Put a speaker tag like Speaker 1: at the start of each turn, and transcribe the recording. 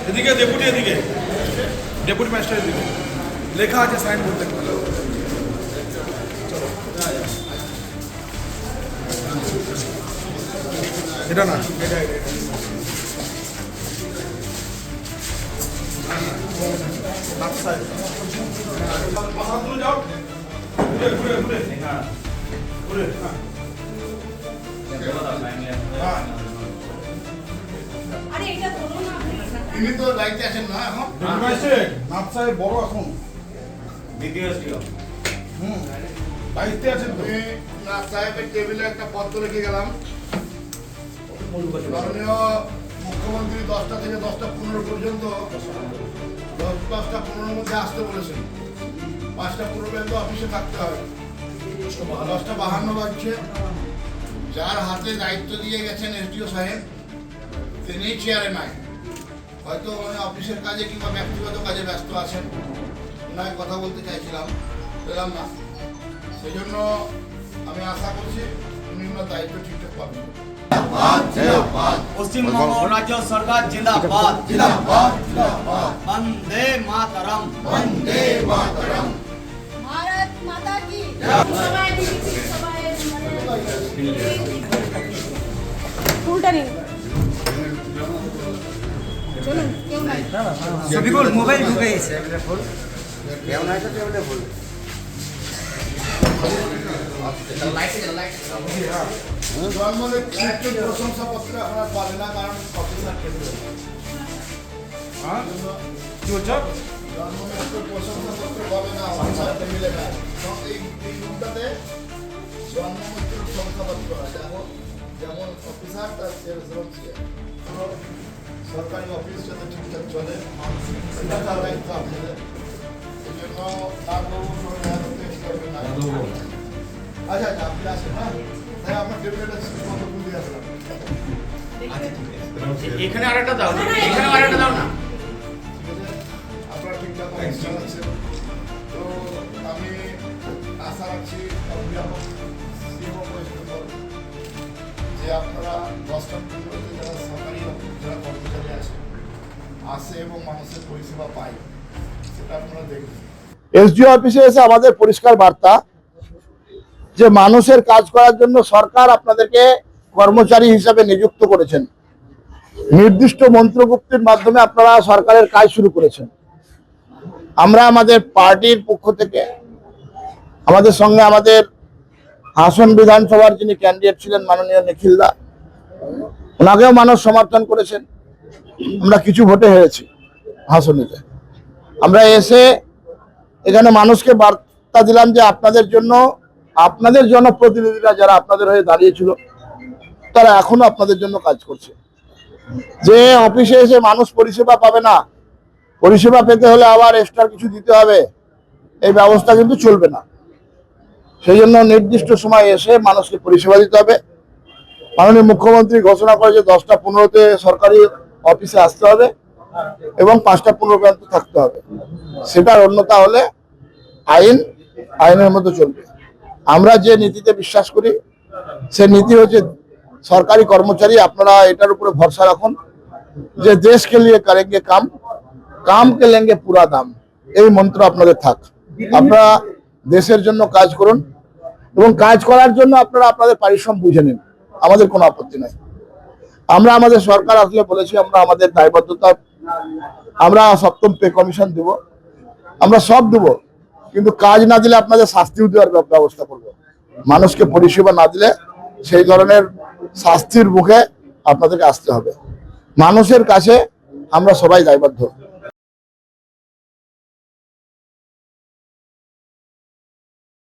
Speaker 1: এদিকে deputy magistrate এদিকে লেখা আছে সাইন করতে। এটা না, এটা যাও
Speaker 2: তিনি তো দায়িত্বে আছেন না এখন?
Speaker 1: নাথ সাহেব বড় এখন দায়িত্বে আছেন।
Speaker 2: আমি নাথ সাহেবের টেবিলে একটা পত্র রেখে গেলাম। মাননীয় মুখ্যমন্ত্রী 10টা থেকে 10টা 15 পর্যন্ত 10টা 15 মধ্যে আসতে বলেছেন। 5টা 15 পর্যন্ত অফিসে থাকতে হবে। 10টা 52 বাজছে। যার হাতে দায়িত্ব দিয়ে গেছেন এসডিও সাহেব, তিনি চেয়ারে নাই, হয়তো উনি অফিসের কাজে কিংবা ব্যক্তিগত কাজে ব্যস্ত আছেন। ওনাকে কথা বলতে চাইছিলাম, পেলাম না। সেই জন্য আমি আশা করছি উনি ওনার দায়িত্ব ঠিকঠাক পাবেন।
Speaker 3: পশ্চিমবঙ্গ রাজ্য সরকার জিন্দাবাদ। বন্দে মাতরম।
Speaker 4: भारत माता की उल्टा नहीं चलুন কেউ নাই
Speaker 3: সবই বল মোবাইল ঢুকে গেছে
Speaker 2: কেউ নাই তো টেবিলে বল। জন্মদিন প্রশংসাপত্র আপনারা পাবেন না, কারণ অফিসার কেন্দ্র জন্মদিন প্রশংসাপত্র পাবে না, অফিসার টেবিলে না। এই রুমটাতে জন্মমৃত্যুর শংসাপত্র আছে। এখন যেমন অফিসার তার সেরকম সরকারি অফিস যাতে ঠিকঠাক চলে সেটা তার দায়িত্ব আপনাদের। এই জন্য তার আচ্ছা আচ্ছা আপনি আসেন না, তাই আপনার টেবিলটা কত বুঝে আসলাম।
Speaker 3: এখানে আরেকটা দাও, এখানে আরেকটা দাও না।
Speaker 2: আপনারা ঠিকঠাক অফিস চালাচ্ছেন, তো আমি আশা রাখছি যে আপনারা 10টা 15 যারা সরকারি যারা কর্মচারী আসে এবং মানুষের পরিষেবা পায় সেটা আপনারা দেখবেন।
Speaker 5: এসডিও অফিসে এসে আমাদের পরিষ্কার বার্তা যে মানুষের কাজ করার জন্য সরকার আপনাদেরকে কর্মচারী হিসাবে নিযুক্ত করেছেন। নির্দিষ্ট মন্ত্রগুপ্তির মাধ্যমে আপনারা সরকারের কাজ শুরু করেছেন। আমরা আমাদের পার্টির পক্ষ থেকে আমাদের সঙ্গে আমাদের হাসন বিধানসভার যিনি ক্যান্ডিডেট ছিলেন মাননীয় নিখিল দা, ওনাকেও মানুষ সমর্থন করেছেন। আমরা কিছু ভোটে হেরেছি হাসনিতে। আমরা এসে এখানে মানুষকে বার্তা দিলাম যে আপনাদের জন্য আপনাদের জনপ্রতিনিধিরা যারা আপনাদের হয়ে দাঁড়িয়েছিল তারা এখনো আপনাদের জন্য কাজ করছে। যে অফিসে এসে মানুষ পরিষেবা পাবে না, পরিষেবা পেতে হলে আবার এক্সট্রা কিছু দিতে হবে, এই ব্যবস্থা কিন্তু চলবে না। সেই জন্য নির্দিষ্ট সময় এসে মানুষকে পরিষেবা দিতে হবে। মাননীয় মুখ্যমন্ত্রী ঘোষণা করে যে 10টা 15-তে সরকারি অফিসে আসতে হবে এবং 5টা 15 পর্যন্ত থাকতে হবে। সেটার অন্যতা হলে আইনের মতো চলবে। আমরা যে নীতিতে বিশ্বাস করি সে নীতি হচ্ছে সরকারি কর্মচারী আপনারা এটার উপরে ভরসা রাখুন যে দেশ কে লিয়ে করেंगे काम, काम के लेंगे पूरा दाम। এই মন্ত্র আপনাদের থাক। আপনারা দেশের জন্য কাজ করুন এবং কাজ করার জন্য আপনারা আপনাদের পারিশ্রম বুঝে নিন, আমাদের কোনো আপত্তি নাই। আমরা আমাদের সরকার আসলে বলেছি আমরা আমাদের দায়বদ্ধতা, আমরা 7ম পে কমিশন দেব, আমরা সব দেব, কিন্তু কাজ না দিলে আপনাদের শাস্তিও দেওয়ার ব্যবস্থা করব। মানুষকে পরিষেবা না দিলে সেই ধরনের শাস্তির মুখে আপনাদেরকে আসতে হবে। মানুষের কাছে আমরা সবাই দায়বদ্ধ।